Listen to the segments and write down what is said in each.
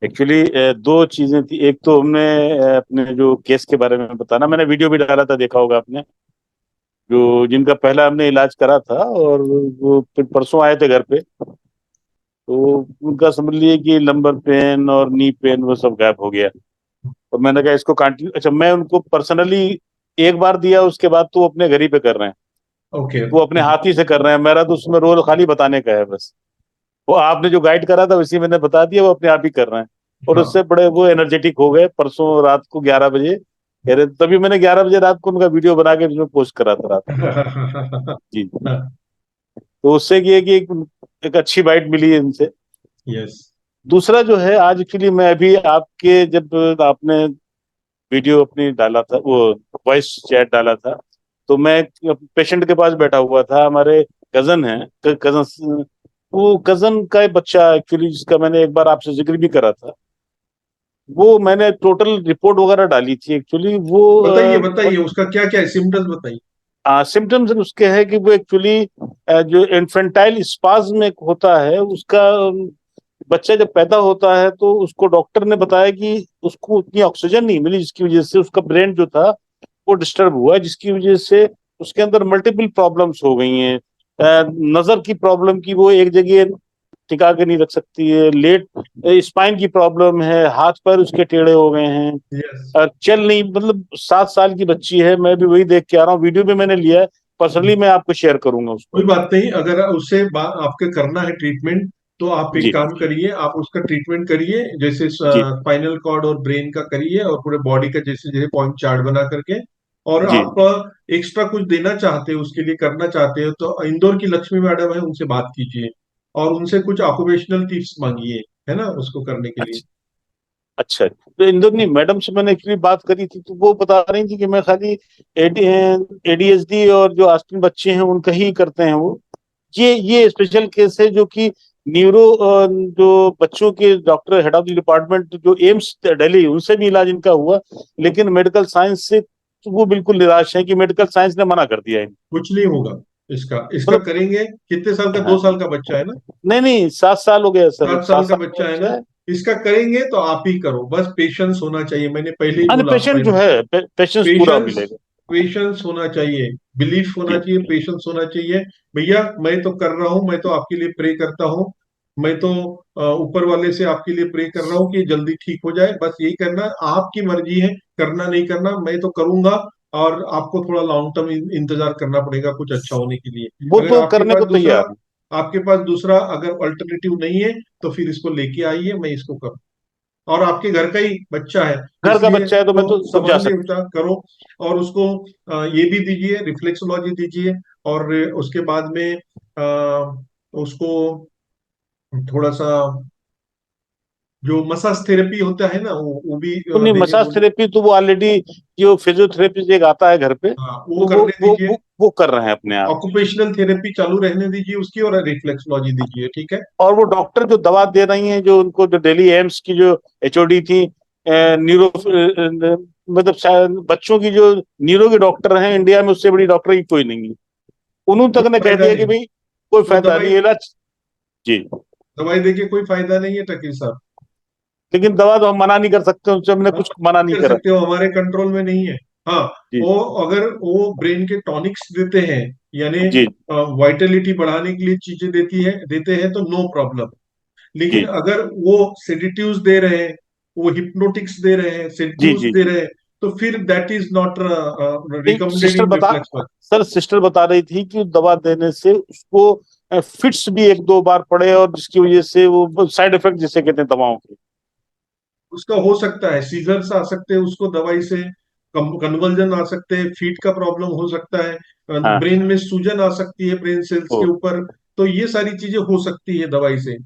Actually दो चीजें थी। एक तो हमने अपने जो केस के बारे में बताना, मैंने वीडियो भी डाला था, देखा होगा आपने, जो जिनका पहला हमने इलाज करा था, और वो फिर परसों आए थे घर पे। तो उनका समझ लिए कि लंबर पेन और नी पेन वो सब गायब हो गया। और मैंने कहा इसको कंटिन्यू, अच्छा मैं उनको पर्सनली एक बार दिया, उसके बाद तो वो अपने घर ही पे कर रहे हैं। ओके। वो अपने हाथ ही से कर रहे हैं, मेरा तो उसमें रोल खाली बताने का है बस। वो आपने जो गाइड करा था उसी मैंने बता दिया, वो अपने आप ही कर रहे हैं। और हाँ। उससे बड़े वो एनर्जेटिक हो गए। परसों रात को 11 बजे कह रहे, तभी मैंने 11 बजे रात को उनका वीडियो बना के उसमें पोस्ट करा था रात को। जी। तो उससे ये है कि एक अच्छी बाइट मिली है इनसे। यस। दूसरा जो है, आज एक्चुअली मैं अभी आपके, जब आपने वीडियो अपनी डाला था, वो वॉइस चैट डाला था, तो मैं पेशेंट के पास बैठा हुआ था। हमारे कजन है, कजन, वो कजन का एक बच्चा एक्चुअली, जिसका मैंने एक बार आपसे जिक्र भी करा था। वो मैंने टोटल रिपोर्ट वगैरह डाली थी एक्चुअली। वो बताइए बताइए, उसका क्या क्या है, सिम्टम्स बताइए। सिम्टम्स उसके हैं कि वो एक्चुअली जो इन्फेंटाइल स्पाज्म एक होता है उसका, बच्चा जब पैदा होता है तो उसको डॉक्टर ने बताया कि उसको उतनी ऑक्सीजन नहीं मिली, जिसकी वजह से उसका ब्रेन जो था वो डिस्टर्ब हुआ, जिसकी वजह से उसके अंदर मल्टीपल प्रॉब्लम्स हो गई हैं। नजर की प्रॉब्लम की वो एक जगह टिका के नहीं रख सकती है, लेट स्पाइन की प्रॉब्लम है, हाथ पैर उसके टेढ़े हो गए हैं, यस। चल नहीं, मतलब 7 साल की बच्ची है। मैं भी वही देख के आ रहा हूँ, वीडियो भी मैंने लिया है, पर्सनली मैं आपको शेयर करूंगा कोई उसको। बात नहीं, अगर उससे आपके करना है ट्रीटमेंट, तो आप एक जी। काम करिए, आप उसका ट्रीटमेंट करिए, जैसे जी। स्पाइनल कॉर्ड और ब्रेन का करिए, और पूरे बॉडी का जैसे जैसे पॉइंट चार्ट बना करके। और जी। आप एक्स्ट्रा कुछ देना चाहते हो, उसके लिए करना चाहते हो, तो इंदौर की लक्ष्मी मैडम है, उनसे बात कीजिए और उनसे कुछ ऑक्यूपेशनल टिप्स मांगिए, है ना, उसको करने के लिए। अच्छा। अच्छा, तो इंद्रनी मैडम से मैंने एक्चुअली बात करी थी, तो वो बता रही थी कि मैं खाली एडीएचडी और जो आस्पिन बच्चे हैं उनका ही करते हैं वो। ये स्पेशल केस है जो कि न्यूरो, जो बच्चों के doctor head of the department जो एम्स दिल्ली, उनसे भी इलाज इनका हुआ। लेकिन मेडिकल साइंस से तो वो बिल्कुल निराश है कि मेडिकल साइंस ने मना कर दिया है। कुछ नहीं होगा। इसका इसका मतलब, करेंगे, कितने साल का, दो हाँ, साल का बच्चा है ना? नहीं नहीं, 7 साल हो गया सर, 7 साल सात का साल का बच्चा है बच्चा ना? है। इसका करेंगे तो आप ही करो, बस पेशेंस होना चाहिए, मैंने पहले ही हाँ, बोला पेशेंट जो पहले। है, पेशेंस पूरा पेशेंस, मिलेगा। पेशेंस होना चाहिए, बिलीफ होना जी। चाहिए, पेशेंस होना चाहिए। भैया मैं तो कर रहा हूँ, मैं तो आपके लिए प्रे करता हूँ, मैं तो ऊपर वाले से आपके लिए प्रे कर रहा हूँ कि जल्दी ठीक हो जाए, बस यही करना, आपकी मर्जी है, करना नहीं करना, मैं तो करूंगा। और आपको थोड़ा लॉन्ग टर्म इंतजार करना पड़ेगा कुछ अच्छा होने के लिए। वो अगर तो करने को तैयार है। आपके पास दूसरा अगर अल्टरनेटिव नहीं है, तो फिर इसको लेके आइए, मैं इसको करूँ। और आपके घर का ही बच्चा है, घर का इसलिए बच्चा है तो तो मैं तो समझा संबंधी सकता उपचार करो। और उसको ये भी दीजिए, रिफ्लेक्सोलॉजी दीजिए। और उसके बाद में उसको थोड़ा सा जो मसाज थेरेपी होता है ना, वो भी हूँ। नहीं, देने मसाज बोलिए। थेरेपी तो वो ऑलरेडी, जो फिजियोथेरेपी एक आता है घर पे, हाँ, वो तो वो करने वो दीजिए। वो वो कर रहे हैं अपने आप। ऑक्यूपेशनल थेरेपी चालू रहने दीजिए उसकी, और रिफ्लेक्सोलॉजी दीजिए, ठीक है। और वो डॉक्टर जो दवा दे रही हैं, जो उनको, जो दिल्ली एम्स की जो एचओडी थी, न्यूरो, मतलब शायद बच्चों की जो न्यूरो के डॉक्टर हैं इंडिया में, उससे बड़ी डॉक्टर ही कोई नहीं है। उन्होंने कोई तक ने कह फायदा दिया कि नहीं। भाई कोई वो फायदा नहीं दवाई, है इलाज। जी। दवाई देके कोई फायदा नहीं है टकीर साहब। लेकिन दवा तो हम मना नहीं कर सकते, उनसे हमने हाँ, कुछ मना नहीं कर करा। सकते हो, हमारे कंट्रोल में नहीं है। हाँ। जी। वो अगर वो ब्रेन के टॉनिक्स देते हैं, यानी जी। वाइटलिटी बढ़ाने के लिए चीजें देते हैं, तो नो प्रॉब्लम। लेकिन जी। अगर वो सेडिटिव्स दे रहे हैं, वो हिप्नोटिक्स दे रहे हैं, जी। सेडिटिव्स जी। दे जी। रहे हैं, तो फिर दैट इज नॉट नहीं, रिकमेंडेड सिस्टर इन बता, रिफ्लेक्स वर्क। सर सिस्टर बता रही थी कि दवा देने से उसको फिट्स भी एक दो बार पड़े, और जिसकी वजह से वो साइड इफेक्ट जिसे कहते हैं दवाओं के। उसका हो सकता है सीजर्स आ सकते हैं उसको दवाई से, कन्वर्जन आ सकते हैं, फीट का प्रॉब्लम हो सकता है, हाँ। ब्रेन में सूजन आ सकती है ब्रेन सेल्स ओ। के ऊपर। तो ये सारी चीजें हो सकती है दवाई से।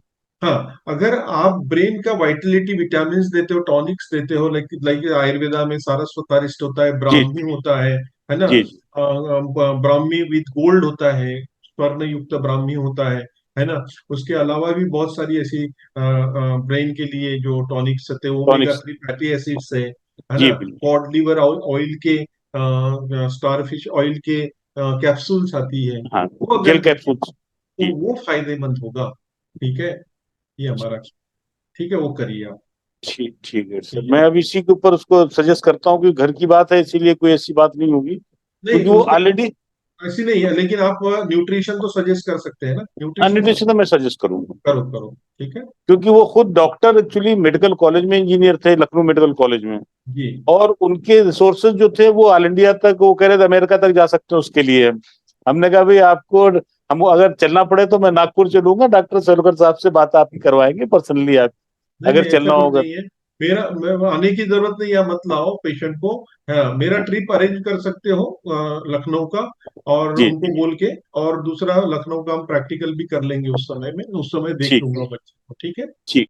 हाँ, अगर आप ब्रेन का वाइटलिटी विटामिन देते हो, टॉनिक्स देते हो, लाइक लाइक आयुर्वेदा में सारस्वतारिष्ट होता है, जी। ब्राह्मी होता है ना? जी। ब्राह्मी विद गोल्ड होता है, स्वर्ण युक्त ब्राह्मी होता है ना? उसके अलावा भी बहुत सारी ऐसी ब्रेन के लिए जो टॉनिक्स होते हैं, ओमेगा टॉनिक्स। 3 फैटी एसिड्स है जी ना? बिल्कुल। कॉड लिवर ऑयल के, स्टारफिश ऑयल के कैप्सूल्स आती है, हाँ, वो जेल अगर दीजिए कैप्सूल। तो जी। वो फायदेमंद होगा। ठीक है, ये हमारा, ठीक है, वो करिए आप। ठीक ठीक है सर, ठीक मैं है। अब इसी के ऊपर उसको सजेस्ट करता हूँ कि घर की बात है इसीलिए कोई ऐसी बात नहीं होगी, नहीं क्योंकि वो उसको ऑलरेडी ऐसी नहीं है, लेकिन आप न्यूट्रिशन तो सजेस्ट कर सकते हैं ना, न्यूट्रिशन न्यूट्रिशन तो मैं सजेस्ट करूंगा, करो करो। ठीक है। क्योंकि वो खुद डॉक्टर एक्चुअली मेडिकल कॉलेज में इंजीनियर थे, लखनऊ मेडिकल कॉलेज में। जी। और उनके रिसोर्सेज जो थे वो ऑल इंडिया तक, वो कह रहे थे अमेरिका तक जा सकते हैं उसके लिए। हमने कहा भाई आपको, हम अगर चलना पड़े तो मैं नागपुर चलूंगा, डॉक्टर सलकर साहब से बात आपकी करवाएंगे पर्सनली आप, नहीं अगर नहीं, ऐसा चलना कुछ होगा। नहीं है। आने की जरूरत नहीं है, मत लाओ पेशेंट को। हाँ, मेरा ट्रिप अरेंज कर सकते हो लखनऊ का, और जी उनको बोल के। और दूसरा, लखनऊ का हम प्रैक्टिकल भी कर लेंगे उस समय में, उस समय देख ठीक लूंगा बच्चे को। ठीक है। ठीक।